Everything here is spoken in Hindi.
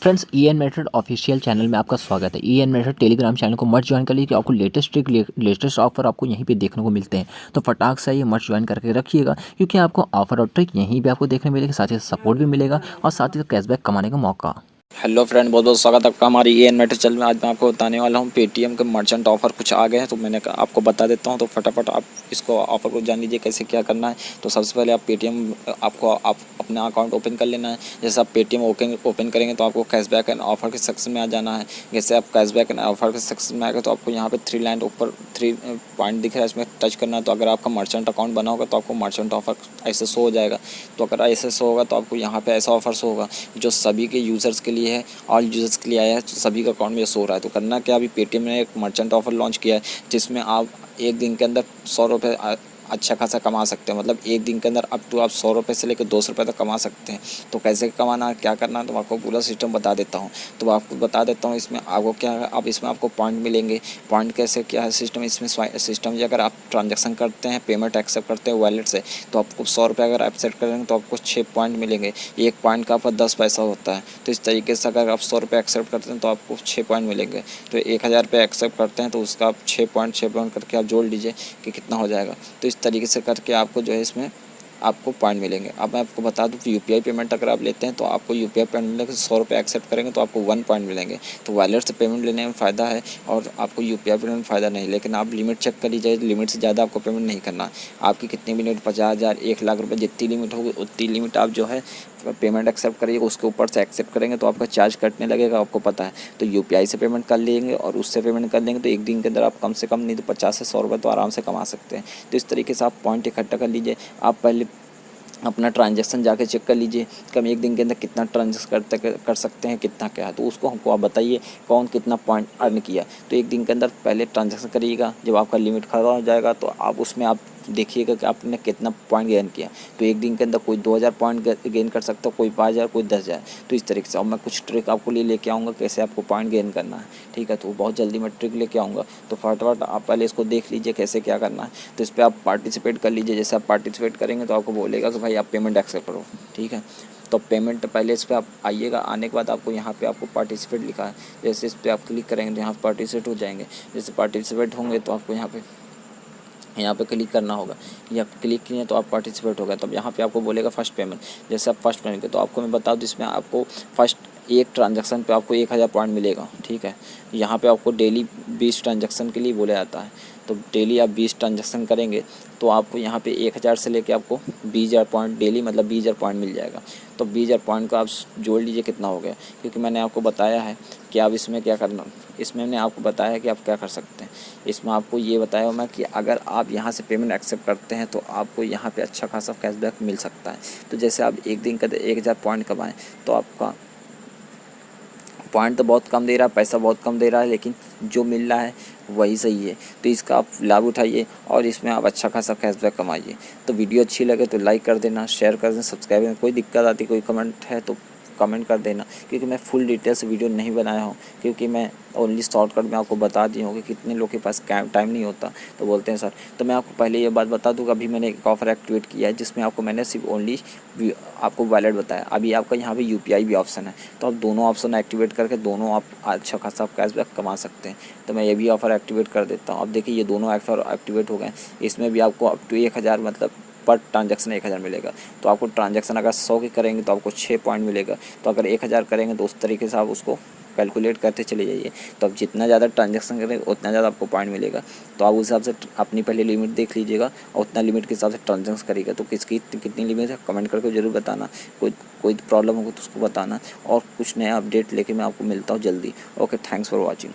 Friends, EN method official channel में आपका स्वागत है। ईएन मेथड टेलीग्राम चैनल को मस्ट ज्वाइन कर लीजिए कि आपको लेटेस्ट ऑफर आपको यहीं पे देखने को मिलते हैं। तो फटाक से ये मस्ट ज्वाइन करके रखिएगा, क्योंकि आपको ऑफर और ट्रिक यहीं पे आपको देखने मिलेगा, साथ ही सपोर्ट भी मिलेगा और साथ ही कैशबैक कमाने का मौका। हेलो फ्रेंड, बहुत बहुत स्वागत है आपका हमारी ईएन मेथड चैनल में। आज मैं आपको बताने वाला हूँ पेटीएम के मर्चेंट ऑफर कुछ आ गए हैं, तो मैंने आपको बता देता हूँ। तो फटाफट आप इसको ऑफर को जान लीजिए कैसे क्या करना है। तो सबसे पहले आप पेटीएम आप अपना अकाउंट ओपन कर लेना है। जैसे आप पेटीएम ओपन करेंगे तो आपको कैशबैक एंड ऑफर के सेक्शन में आ जाना है। जैसे आप कैशबैक एंड ऑफर के सेक्शन में आएगा तो आपको यहाँ पे 3 लाइन ऊपर 3 पॉइंट दिख रहा है, इसमें टच करना है। तो अगर आपका मर्चेंट अकाउंट बना होगा तो आपको मर्चेंट ऑफर ऐसे शो हो जाएगा। तो अगर ऐसे शो होगा तो आपको यहाँ पे ऐसा ऑफर शो होगा जो सभी के यूज़र्स के लिए है, ऑल यूज़र्स के लिए आया है, तो सभी का अकाउंट में शो हो रहा है। तो करना क्या, अभी पेटीएम ने एक मर्चेंट ऑफर लॉन्च किया है जिसमें आप एक दिन के अंदर 100 रुपये अच्छा खासा कमा सकते हैं। मतलब एक दिन के अंदर अप टू आप 100 रुपये से लेकर 200 रुपये तक कमा सकते हैं। तो कैसे कमाना है, क्या करना है, तो आपको पूरा सिस्टम बता देता हूँ। तो आपको बता देता हूँ इसमें आपको क्या है। अब इसमें आपको पॉइंट मिलेंगे। पॉइंट कैसे क्या है सिस्टम, इसमें सिस्टम अगर आप ट्रांजेक्शन करते हैं, पेमेंट एक्सेप्ट करते हैं वॉलेट से, तो आपको 100 रुपये अगर एक्सेप्ट करेंगे तो आपको 6 पॉइंट मिलेंगे। एक पॉइंट का आपका 10 पैसा होता है। तो इस तरीके से अगर आप 100 रुपये एक्सेप्ट करते हैं तो आपको 6 पॉइंट मिलेंगे। तो 1000 रुपये एक्सेप्ट करते हैं तो उसका आप 6 पॉइंट करके आप जोड़ लीजिए कि कितना हो जाएगा। तो इस तरीके से करके आपको जो है इसमें आपको पॉइंट मिलेंगे। अब मैं आपको बता दूं कि यूपीआई पेमेंट अगर आप लेते हैं तो आपको यूपीआई पेमेंट मिलेगा। 100 रुपये एक्सेप्ट करेंगे तो आपको 1 पॉइंट मिलेंगे। तो वॉलेट से पेमेंट लेने में फ़ायदा है और आपको यूपीआई पेमेंट में फ़ायदा नहीं। लेकिन आप लिमिट चेक कर लीजिए, लिमिट से ज़्यादा आपको पेमेंट नहीं करना। आपकी कितनी भी लिमिट 50,000 1,00,000 रुपये जितनी लिमिट होगी उतनी लिमिट आप जो है पेमेंट एक्सेप्ट करिएगा। उसके ऊपर से एक्सेप्ट करेंगे तो आपका चार्ज कटने लगेगा, आपको पता है। तो यूपीआई से पेमेंट कर लेंगे और उससे पेमेंट कर लेंगे तो एक दिन के अंदर आप कम से कम नहीं तो 50 से 100 रुपये तो आराम से कमा सकते हैं। तो इस तरीके से आप पॉइंट इकट्ठा कर लीजिए। आप पहले अपना ट्रांजैक्शन जाके चेक कर लीजिए कि हम एक दिन के अंदर कितना ट्रांजेक्शन कर सकते हैं, कितना क्या है। तो उसको हमको आप बताइए कौन कितना पॉइंट अर्न किया। तो एक दिन के अंदर पहले ट्रांजैक्शन करिएगा। जब आपका लिमिट खत्म हो जाएगा तो आप उसमें आप देखिएगा कि आपने कितना पॉइंट गेन किया। तो एक दिन के अंदर कोई 2000 पॉइंट गेन कर सकता है, कोई 5000, कोई 10,000। तो इस तरीके से अब मैं कुछ ट्रिक आपको लिए लेके आऊँगा कैसे आपको पॉइंट गेन करना है, ठीक है। तो बहुत जल्दी मैं ट्रिक लेके आऊँगा। तो फटाफट आप पहले इसको देख लीजिए कैसे क्या करना है। तो इस पर आप पार्टिसिपेट कर लीजिए। जैसे आप पार्टिसिपेट करेंगे तो आपको बोलेगा कि भाई आप पेमेंट एक्सेप्ट करो, ठीक है। तो पेमेंट पहले इस पर आप आइएगा। आने के बाद आपको यहाँ पे आपको पार्टिसिपेट लिखा है। जैसे इस पर आप क्लिक करेंगे तो यहाँ पार्टिसिपेट हो जाएंगे। जैसे पार्टिसिपेट होंगे तो आपको यहाँ पे क्लिक करना होगा। या क्लिक किए तो आप पार्टिसिपेट हो गए। तब यहाँ पे आपको बोलेगा फर्स्ट पेमेंट। जैसे आप फर्स्ट पेमेंट तो आपको मैं बता दूँ इसमें आपको फर्स्ट एक ट्रांजैक्शन पे आपको 1000 पॉइंट मिलेगा, ठीक है। यहाँ पे आपको डेली 20 ट्रांजैक्शन के लिए बोला जाता है। तो डेली आप 20 ट्रांजैक्शन करेंगे तो आपको यहाँ पे 1000 से लेके आपको 20,000 पॉइंट डेली मतलब 20,000 पॉइंट मिल जाएगा। तो 20,000 पॉइंट को आप जोड़ लीजिए कितना हो गया, क्योंकि मैंने आपको बताया है कि आप इसमें क्या करना। इसमें मैंने आपको बताया है कि आप क्या कर सकते हैं। इसमें आपको ये बताया हूँ मैं कि अगर आप यहाँ से पेमेंट एक्सेप्ट करते हैं तो आपको यहाँ पे अच्छा खासा कैशबैक मिल सकता है। तो जैसे आप एक दिन का 1000 पॉइंट कमाएँ तो आपका पॉइंट तो बहुत कम दे रहा है, पैसा बहुत कम दे रहा है, लेकिन जो मिल रहा है वही सही है। तो इसका आप लाभ उठाइए और इसमें आप अच्छा खासा कैशबैक कमाइए। तो वीडियो अच्छी लगे तो लाइक कर देना, शेयर कर देना, सब्सक्राइब करना। कोई दिक्कत आती, कोई कमेंट है तो कमेंट कर देना, क्योंकि मैं फुल डिटेल से वीडियो नहीं बनाया हूँ, क्योंकि मैं ओनली शॉर्टकट में आपको बता दी हूँ कि कितने लोग के पास टाइम नहीं होता तो बोलते हैं सर। तो मैं आपको पहले ये बात बता दूँ कि अभी मैंने एक ऑफ़र एक्टिवेट किया है जिसमें आपको मैंने सिर्फ ओनली आपको वॉलेट बताया। अभी आपका यहाँ पे यूपीआई भी ऑप्शन है, तो आप दोनों ऑप्शन एक्टिवेट करके दोनों आप अच्छा खासा कैशबैक कमा सकते हैं। तो मैं ये भी ऑफ़र एक्टिवेट कर देता हूँ। अब देखिए ये दोनों ऑफ़र एक्टिवेट हो गए। इसमें भी आपको अप टू 1000 मतलब पर ट्रांजैक्शन 1000 मिलेगा। तो आपको ट्रांजैक्शन अगर 100 की करेंगे तो आपको 6 पॉइंट मिलेगा। तो अगर 1000 करेंगे तो उस तरीके से आप उसको कैलकुलेट करते चले जाइए। तो आप जितना ज़्यादा ट्रांजैक्शन करेंगे उतना ज़्यादा आपको पॉइंट मिलेगा। तो आप उस हिसाब से अपनी पहले लिमिट देख लीजिएगा और उतना लिमिट के हिसाब से ट्रांजैक्शन करिएगा। तो किसकी कितनी लिमिट है कमेंट करके ज़रूर बताना। कोई प्रॉब्लम होगी तो उसको बताना। और कुछ नया अपडेट लेके मैं आपको मिलता हूँ जल्दी। Okay, thanks for watching.